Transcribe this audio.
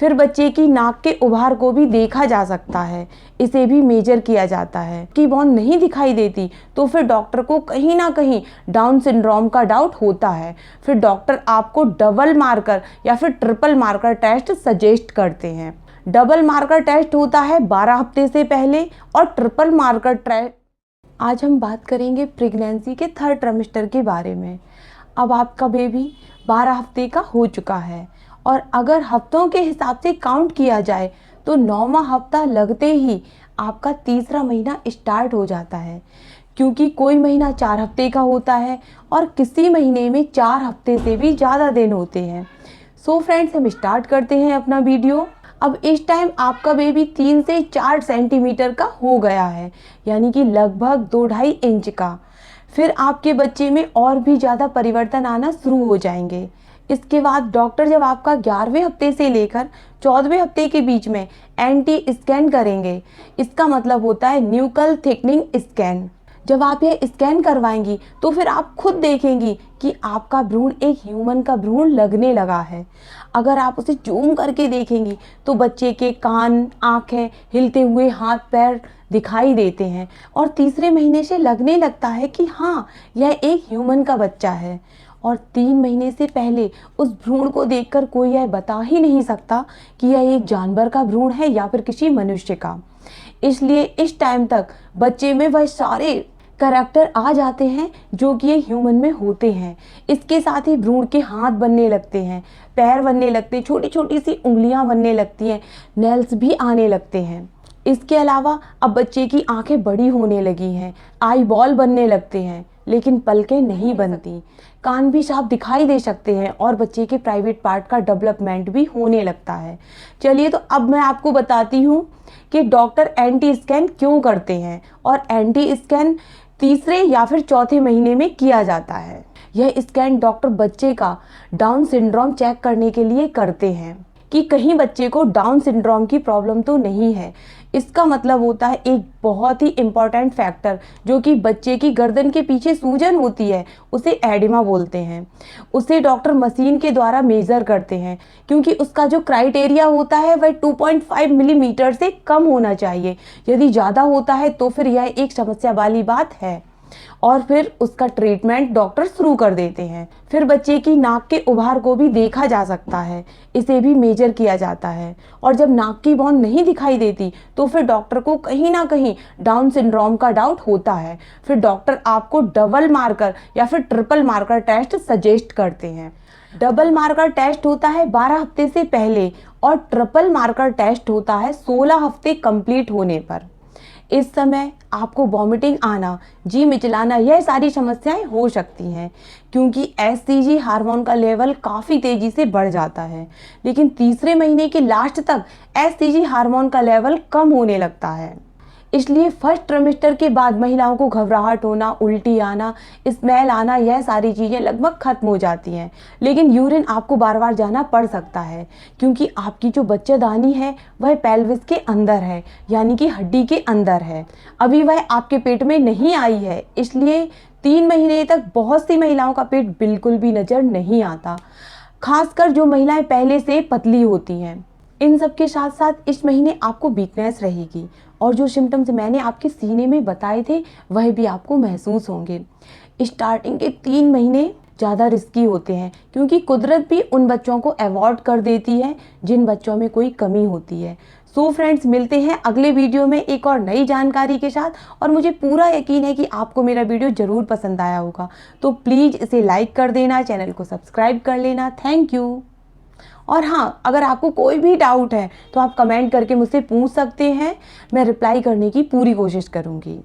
फिर बच्चे की नाक के उभार को भी देखा जा सकता है, इसे भी मेजर किया जाता है। कि बोन नहीं दिखाई देती तो फिर डॉक्टर को कहीं ना कहीं डाउन सिंड्रोम का डाउट होता है। फिर डॉक्टर आपको डबल मार्कर या फिर ट्रिपल मार्कर टेस्ट सजेस्ट करते हैं। डबल मार्कर टेस्ट होता है 12 हफ्ते से पहले और ट्रिपल मार्कर टेस्ट। आज हम बात करेंगे प्रेगनेंसी के 3rd ट्राइमेस्टर के बारे में। अब आपका बेबी 12 हफ्ते का हो चुका है और अगर हफ्तों के हिसाब से काउंट किया जाए तो 9वां हफ्ता लगते ही आपका तीसरा महीना स्टार्ट हो जाता है, क्योंकि कोई महीना 4 हफ्ते का होता है और किसी महीने में 4 हफ्ते से भी ज़्यादा दिन होते हैं। सो फ्रेंड्स, हम स्टार्ट करते हैं अपना वीडियो। अब इस टाइम आपका बेबी 3 से 4 सेंटीमीटर का हो गया है, यानी कि लगभग 2-2.5 इंच का। फिर आपके बच्चे में और भी ज़्यादा परिवर्तन आना शुरू हो जाएंगे। इसके बाद डॉक्टर जब आपका 11वें हफ्ते से लेकर 14वें हफ्ते के बीच में एंटी स्कैन करेंगे, इसका मतलब होता है न्यूकल थिकनिंग स्कैन। जब आप ये स्कैन करवाएंगी तो फिर आप खुद देखेंगी कि आपका भ्रूण एक ह्यूमन का भ्रूण लगने लगा है। अगर आप उसे जूम करके देखेंगी तो बच्चे के कान, आँखें, हिलते हुए हाथ पैर दिखाई देते हैं और तीसरे महीने से लगने लगता है कि हाँ, यह एक ह्यूमन का बच्चा है। और 3 महीने से पहले उस भ्रूण को देखकर कोई यह बता ही नहीं सकता कि यह एक जानवर का भ्रूण है या फिर किसी मनुष्य का। इसलिए इस टाइम तक बच्चे में वह सारे करैक्टर आ जाते हैं जो कि ये ह्यूमन में होते हैं। इसके साथ ही भ्रूण के हाथ बनने लगते हैं, पैर बनने लगते हैं, छोटी छोटी सी उंगलियां बनने लगती हैं, नेल्स भी आने लगते हैं। इसके अलावा अब बच्चे की आंखें बड़ी होने लगी हैं, आई बॉल बनने लगते हैं, लेकिन पलकें नहीं बनती। कान भी साफ दिखाई दे सकते हैं और बच्चे के प्राइवेट पार्ट का डेवलपमेंट भी होने लगता है। चलिए, तो अब मैं आपको बताती हूँ कि डॉक्टर एंटी स्कैन क्यों करते हैं। और एंटी स्कैन तीसरे या फिर चौथे महीने में किया जाता है। यह स्कैन डॉक्टर बच्चे का डाउन सिंड्रोम चेक करने के लिए करते हैं कि कहीं बच्चे को डाउन सिंड्रोम की प्रॉब्लम तो नहीं है। इसका मतलब होता है एक बहुत ही इम्पॉर्टेंट फैक्टर जो कि बच्चे की गर्दन के पीछे सूजन होती है, उसे एडिमा बोलते हैं। उसे डॉक्टर मशीन के द्वारा मेज़र करते हैं, क्योंकि उसका जो क्राइटेरिया होता है वह 2.5 मिलीमीटर से कम होना चाहिए। यदि ज़्यादा होता है तो फिर यह एक समस्या वाली बात है और फिर उसका ट्रीटमेंट डॉक्टर शुरू कर देते हैं। फिर बच्चे की नाक के उभार को भी देखा जा सकता है, इसे भी मेजर किया जाता है। और जब नाक की बोन नहीं दिखाई देती तो फिर डॉक्टर को कहीं ना कहीं डाउन सिंड्रोम का डाउट होता है। फिर डॉक्टर आपको डबल मार्कर या फिर ट्रिपल मार्कर टेस्ट सजेस्ट करते हैं। डबल मार्कर टेस्ट होता है 12 हफ्ते से पहले और ट्रिपल मार्कर टेस्ट होता है 16 हफ्ते कंप्लीट होने पर। इस समय आपको वॉमिटिंग आना, जी मिचलाना, यह सारी समस्याएं हो सकती हैं, क्योंकि एचसीजी हार्मोन का लेवल काफ़ी तेज़ी से बढ़ जाता है। लेकिन तीसरे महीने के लास्ट तक एचसीजी हार्मोन का लेवल कम होने लगता है। इसलिए 1st ट्राइमेस्टर के बाद महिलाओं को घबराहट होना, उल्टी आना, स्मेल आना, यह सारी चीज़ें लगभग खत्म हो जाती हैं। लेकिन यूरिन आपको बार बार जाना पड़ सकता है, क्योंकि आपकी जो बच्चेदानी है वह पेल्विस के अंदर है, यानी कि हड्डी के अंदर है। अभी वह आपके पेट में नहीं आई है, इसलिए 3 महीने तक बहुत सी महिलाओं का पेट बिल्कुल भी नज़र नहीं आता, खासकर जो महिलाएं पहले से पतली होती हैं। इन सब के साथ साथ इस महीने आपको वीकनेस रहेगी और जो सिम्टम्स मैंने आपके सीने में बताए थे वह भी आपको महसूस होंगे। स्टार्टिंग के 3 महीने ज़्यादा रिस्की होते हैं, क्योंकि कुदरत भी उन बच्चों को अवॉइड कर देती है जिन बच्चों में कोई कमी होती है। सो फ्रेंड्स, मिलते हैं अगले वीडियो में एक और नई जानकारी के साथ। और मुझे पूरा यकीन है कि आपको मेरा वीडियो ज़रूर पसंद आया होगा, तो प्लीज़ इसे लाइक कर देना, चैनल को सब्सक्राइब कर लेना। Thank you. और हाँ, अगर आपको कोई भी डाउट है तो आप कमेंट करके मुझसे पूछ सकते हैं, मैं रिप्लाई करने की पूरी कोशिश करूँगी।